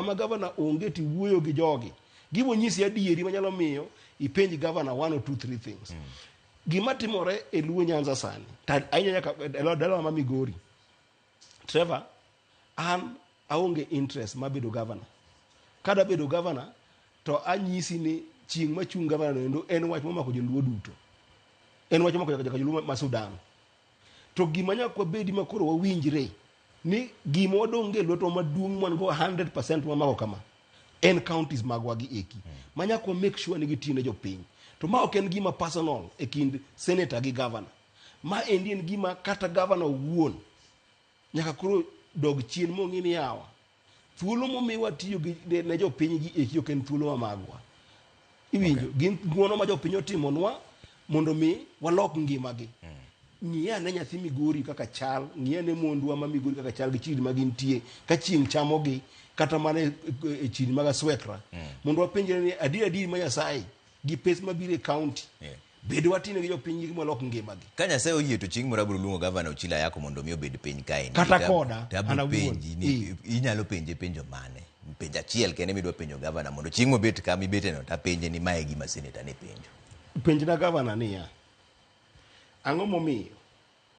ma gavana onge ti wuoyo gi jogi gibo nyisi adieri manyalo miyo ipenji gavana 1 or 2 3 things gima timore e Luo Nyanza sani ainya nyaka dala ma Migori Trevor an aonge interest ma bedo gavana kada bedo gavana to anyisi ni ching machung gavana no en wach momako joluo duto en wach momako joluo ma Sudan to gima nyaka bedi makoro wawinjre ni gima odonge lweto maduong' man go 100% mamako kama en counties magwa gi eki manyako make sure ni gitine jopiny to ma ok en gima personal e kind senator gi governor ma endi en gima kata governor wuon nyaka koro dog chien mong'i ni yawa thuolo momiwa tiyo gi ne jopiny gi eki ok en thuolo magwa iwinjo gin nguono ma jopiny otimonwa mondo mi walok ngimagi ng'iya ne nyathi Migori kaka chal ng'iya ne mondwa ma Migori kaka chal gi chiri ma gintie ka chieng' chamogi kata mana e chiri mag Swekra mondo wapenjre ni adi ma Nyasaye gi pes mabire county bedo watine gi jopiny gi molok ngimagi ka Nyasaye oyie to chieng' moro abiro luongo gavana Ochila Yako mondo mi obed piny kae kata koda ana penji ni inyalo penje penjo mane penjo achiel kende midwa penjo gavana mondo chieng' mobet kama ibete no ta penje ni mae gima senator ne penjo penjna gavana niya ang'o momiyo